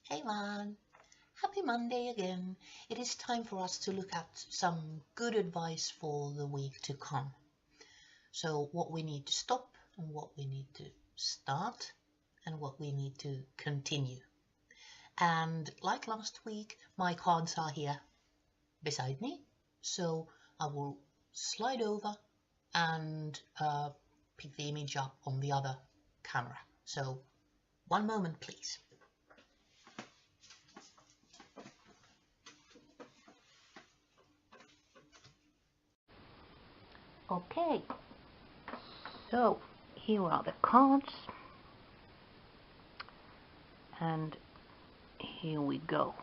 Hey man, happy Monday again. It is time for us to look at some good advice for the week to come. So what we need to stop and what we need to start and what we need to continue. And like last week, my cards are here beside me. So I will slide over and pick the image up on the other camera. So one moment, please. Okay, so here are the cards, and here we go.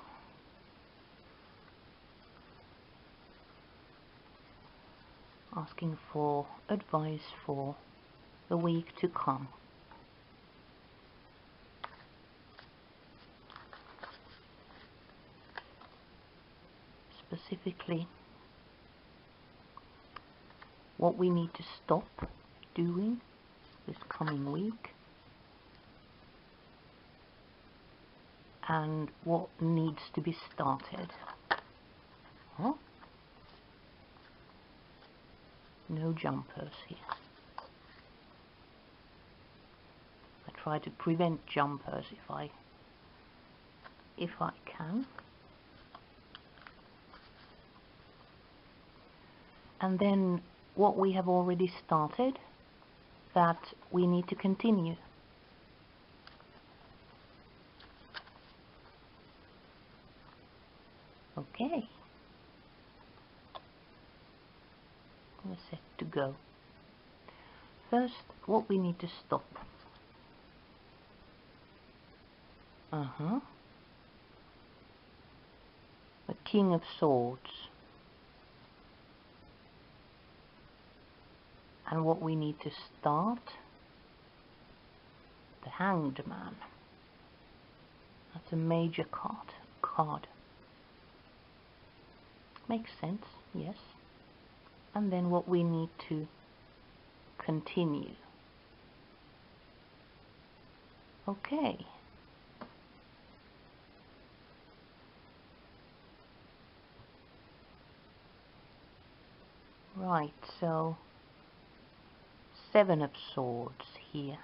Asking for advice for the week to come. Specifically, what we need to stop doing this coming week and what needs to be started. Huh? No jumpers here. I try to prevent jumpers if I can. And then what we have already started that we need to continue. Okay. We're set to go. First, what we need to stop. The King of Swords. And what we need to start. The Hanged Man. That's a major card. Makes sense, yes. And then what we need to continue. Okay. Right, so 7 of Swords here.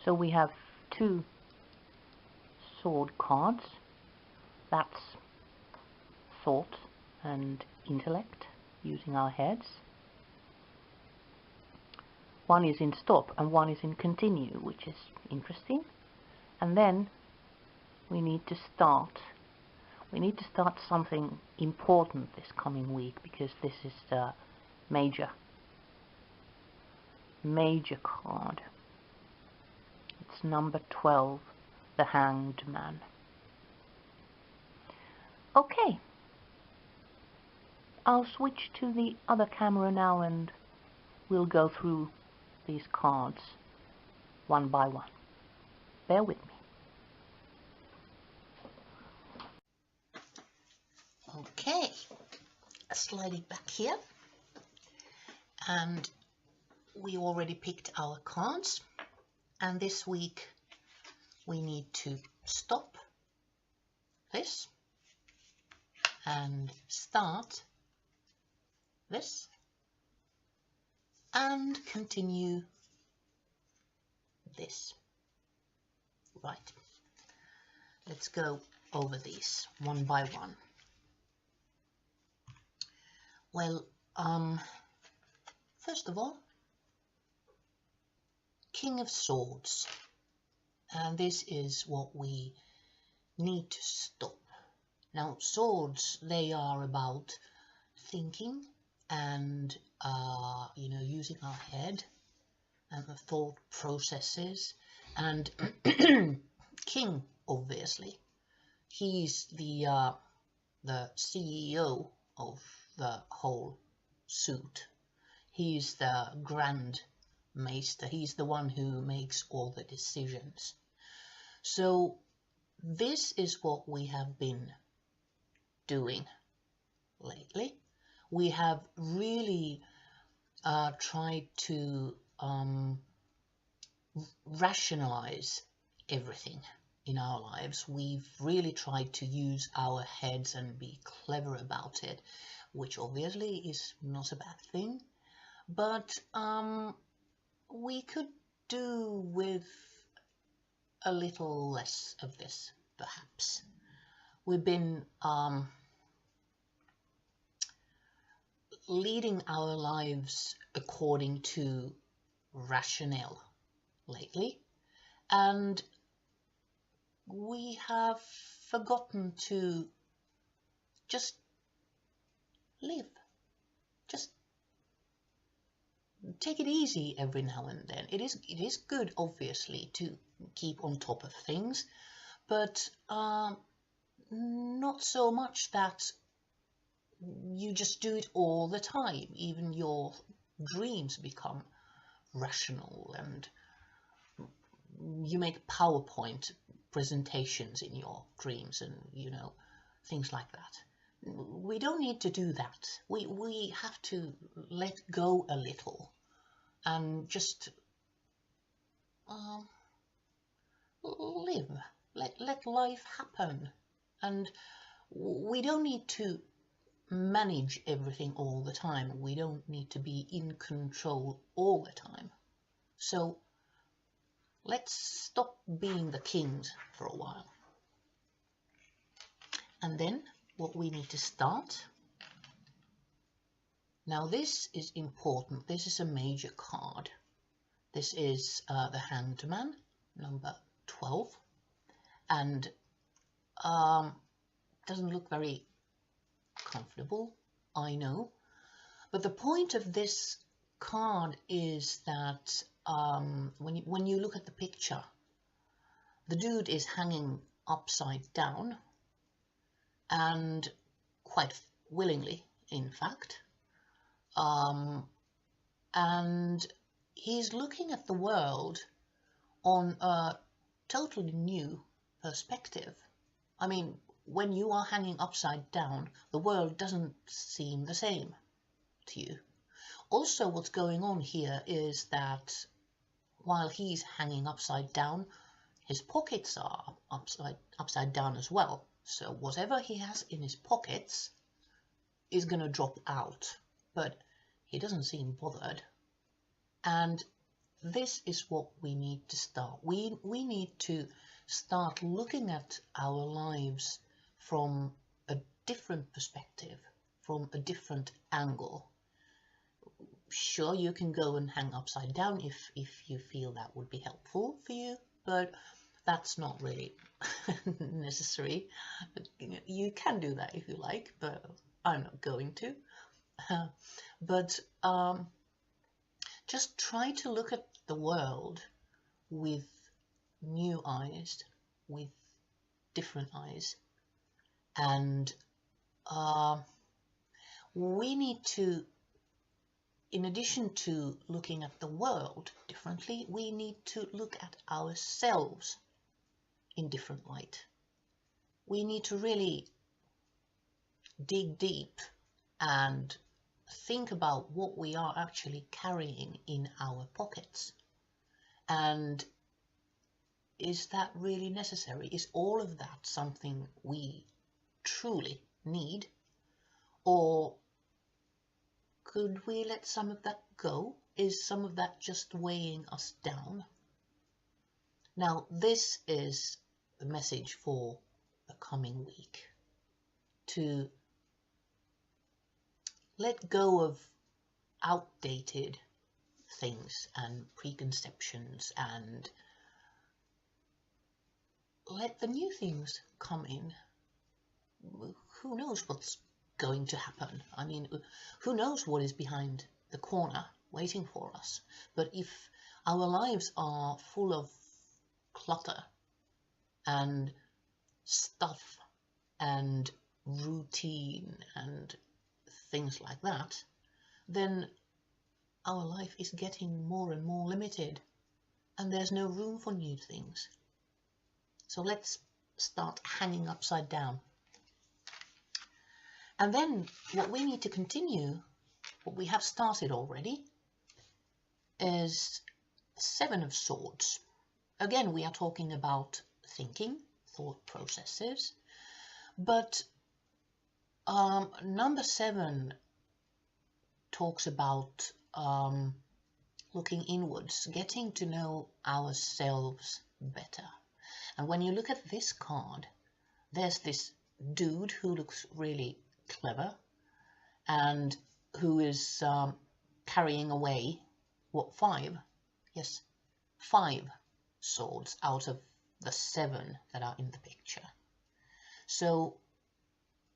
So we have 2 sword cards. That's thought and intellect, using our heads. One is in stop and one is in continue, which is interesting. And then we need to start. We need to start something important this coming week, because this is the major card. It's number 12, the Hanged Man. Okay, I'll switch to the other camera now and we'll go through these cards one by one. Bear with me. Okay, slide it back here, and we already picked our cards, and this week we need to stop this and start this and continue this. Right, let's go over these one by one. Well, first of all, King of Swords, and this is what we need to stop. Now, swords, they are about thinking and using our head and the thought processes. And King, obviously, he's the CEO of the whole suit. He's the Grand Maester. He's the one who makes all the decisions. So this is what we have been doing lately. We have really tried to rationalize everything in our lives. We've really tried to use our heads and be clever about it, which obviously is not a bad thing, but we could do with a little less of this, perhaps. We've been leading our lives according to rationale lately, and we have forgotten to just live, just take it easy every now and then. It is good, obviously, to keep on top of things, but not so much that you just do it all the time. Even your dreams become rational, and you make PowerPoint presentations in your dreams, and things like that. We don't need to do that. We have to let go a little and just live. Let life happen. And we don't need to manage everything all the time. We don't need to be in control all the time. So let's stop being the kings for a while. And then what we need to start. Now this is important. This is a major card. This is the Hanged Man, number 12. And doesn't look very comfortable, I know. But the point of this card is that when you look at the picture, the dude is hanging upside down, and quite willingly, in fact. And he's looking at the world on a totally new perspective. I mean, when you are hanging upside down, the world doesn't seem the same to you. Also, what's going on here is that while he's hanging upside down, his pockets are upside down as well. So whatever he has in his pockets is going to drop out, but he doesn't seem bothered. And this is what we need to start. We need to start looking at our lives from a different perspective, from a different angle. Sure, you can go and hang upside down if you feel that would be helpful for you, but that's not really necessary. You can do that if you like, but I'm not going to. But just try to look at the world with new eyes, with different eyes. And we need to, in addition to looking at the world differently, we need to look at ourselves in different light. We need to really dig deep and think about what we are actually carrying in our pockets. And is that really necessary? Is all of that something we truly need? Or could we let some of that go? Is some of that just weighing us down? Now, this is the message for the coming week. To let go of outdated things and preconceptions and let the new things come in. Who knows what's going to happen? I mean, who knows what is behind the corner waiting for us? But if our lives are full of clutter and stuff and routine and things like that, then our life is getting more and more limited, and there's no room for new things. So let's start hanging upside down. And then what we need to continue, what we have started already, is Seven of Swords. Again, we are talking about thinking, thought processes, but number 7 talks about looking inwards, getting to know ourselves better. And when you look at this card, there's this dude who looks really clever and who is carrying away, what, 5? Yes, 5 swords out of the 7 that are in the picture. So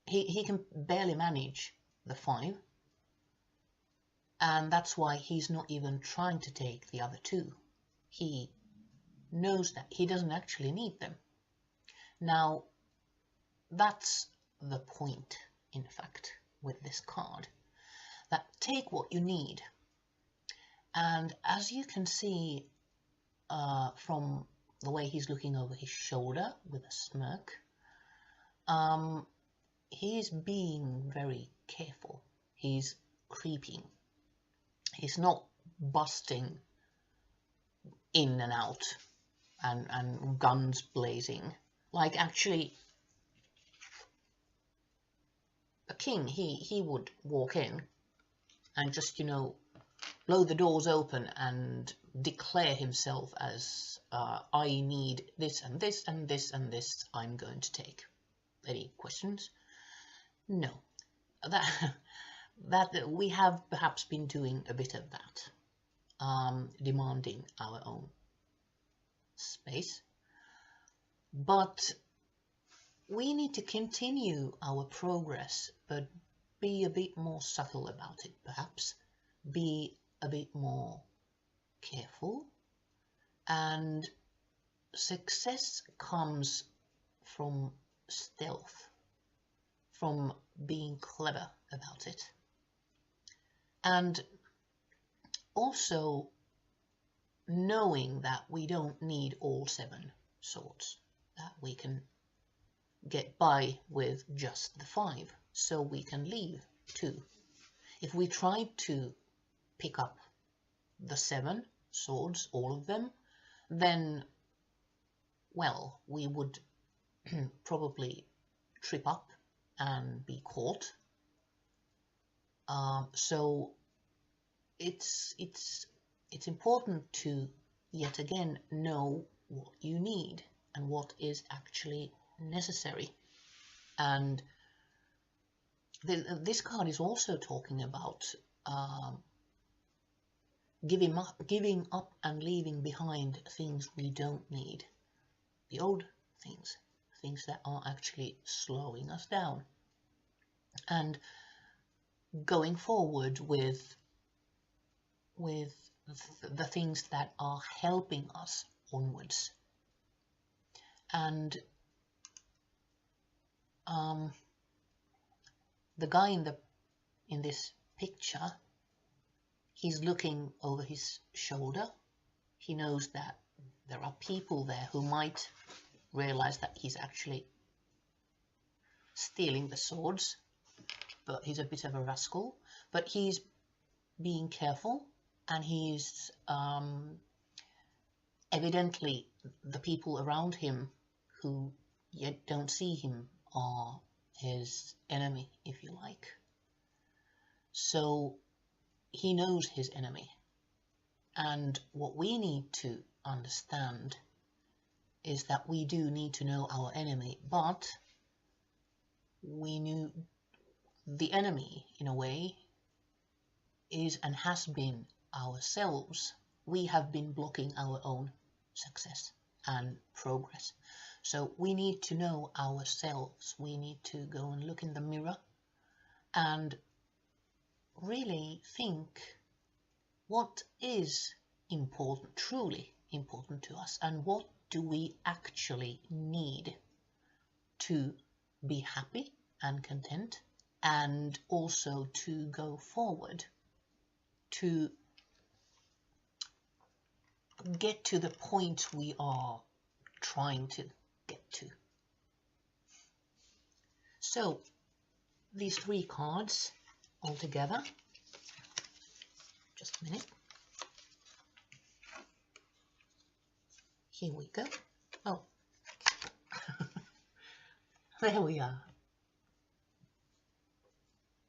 he can barely manage the 5, and that's why he's not even trying to take the other 2. He knows that he doesn't actually need them. Now, that's the point, in fact, with this card, that take what you need. And as you can see from the way he's looking over his shoulder with a smirk, he's being very careful. He's creeping. He's not busting in and out and guns blazing. Like, actually, a king, he would walk in and just, you know, blow the doors open and declare himself as, I need this and this and this and this, I'm going to take. Any questions? No. That we have perhaps been doing a bit of that, demanding our own space. But we need to continue our progress, but be a bit more subtle about it, perhaps. Be a bit more careful. And success comes from stealth, from being clever about it. And also knowing that we don't need all 7 swords, that we can get by with just the 5, so we can leave 2. If we tried to pick up the 7 swords, all of them, then, well, we would probably trip up and be caught. So it's important to yet again know what you need and what is actually necessary. And this card is also talking about giving up and leaving behind things we don't need, the old things that are actually slowing us down, and going forward with the things that are helping us onwards. And the guy in this picture, he's looking over his shoulder. He knows that there are people there who might realize that he's actually stealing the swords, but he's a bit of a rascal. But he's being careful, and he's evidently, the people around him who yet don't see him are his enemy, if you like. So he knows his enemy, and what we need to understand is that we do need to know our enemy, but we knew the enemy, in a way, is and has been ourselves. We have been blocking our own success and progress. So we need to know ourselves. We need to go and look in the mirror and really think what is important, truly important to us, and what do we actually need to be happy and content, and also to go forward, to get to the point we are trying to get to. So these 3 cards all together, just a minute. here we go. Oh, there we are.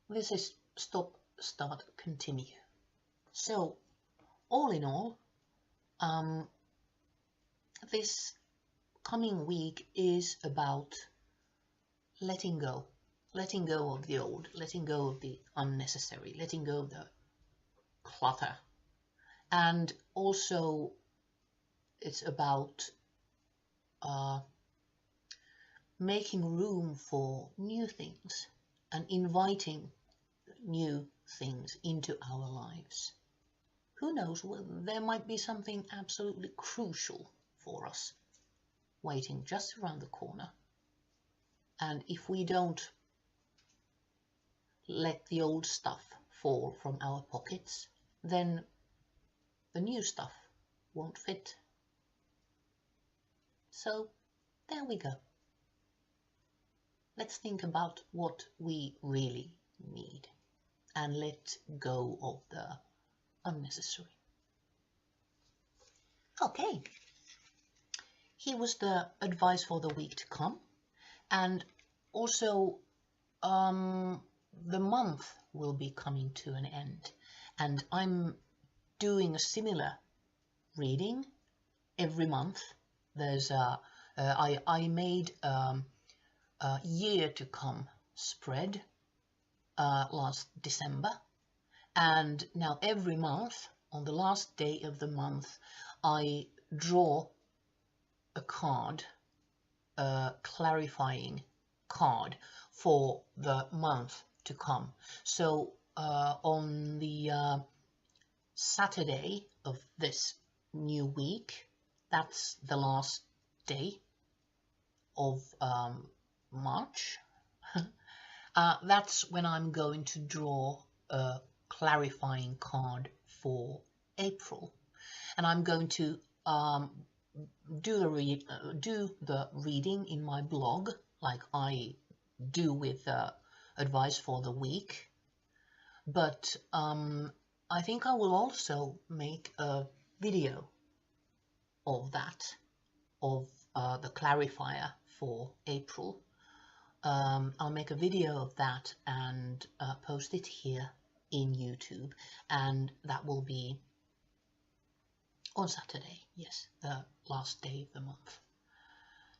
This is stop, start, continue. So, all in all, this coming week is about letting go of the old, letting go of the unnecessary, letting go of the clutter. And also it's about making room for new things and inviting new things into our lives. Who knows, well, there might be something absolutely crucial for us waiting just around the corner. And if we don't let the old stuff fall from our pockets, then the new stuff won't fit. So there we go. Let's think about what we really need and let go of the unnecessary. Okay, here was the advice for the week to come, and also the month will be coming to an end, and I'm doing a similar reading every month. There's I made a year to come spread last December, and now every month on the last day of the month I draw a card, a clarifying card for the month to come. So on the Saturday of this new week, that's the last day of March, that's when I'm going to draw a clarifying card for April, and I'm going to do the reading in my blog like I do with advice for the week, but I think I will also make a video of that, of the clarifier for April. I'll make a video of that and post it here in YouTube, and that will be on Saturday, yes, the last day of the month.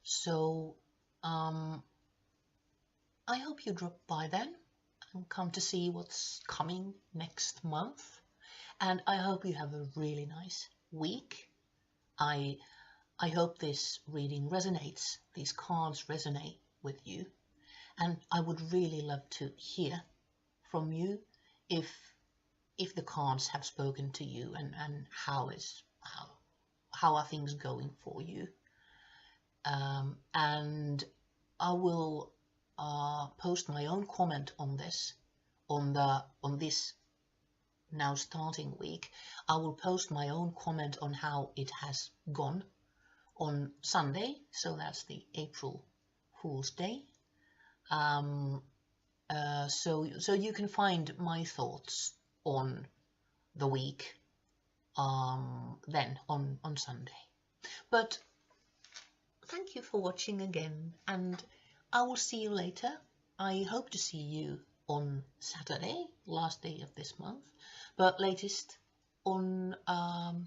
So I hope you drop by then and come to see what's coming next month, and I hope you have a really nice week. I hope this reading resonates, these cards resonate with you, and I would really love to hear from you if the cards have spoken to you, and how are things going for you. And I will post my own comment on this, on this now starting week. I will post my own comment on how it has gone on Sunday, so that's the April Fool's Day. So you can find my thoughts on the week then on Sunday. But thank you for watching again, and I will see you later. I hope to see you on Saturday, last day of this month, but latest on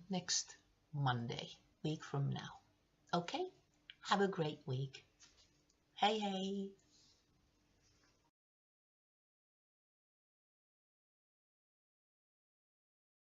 next Monday, week from now. Okay, have a great week. Hey, hey.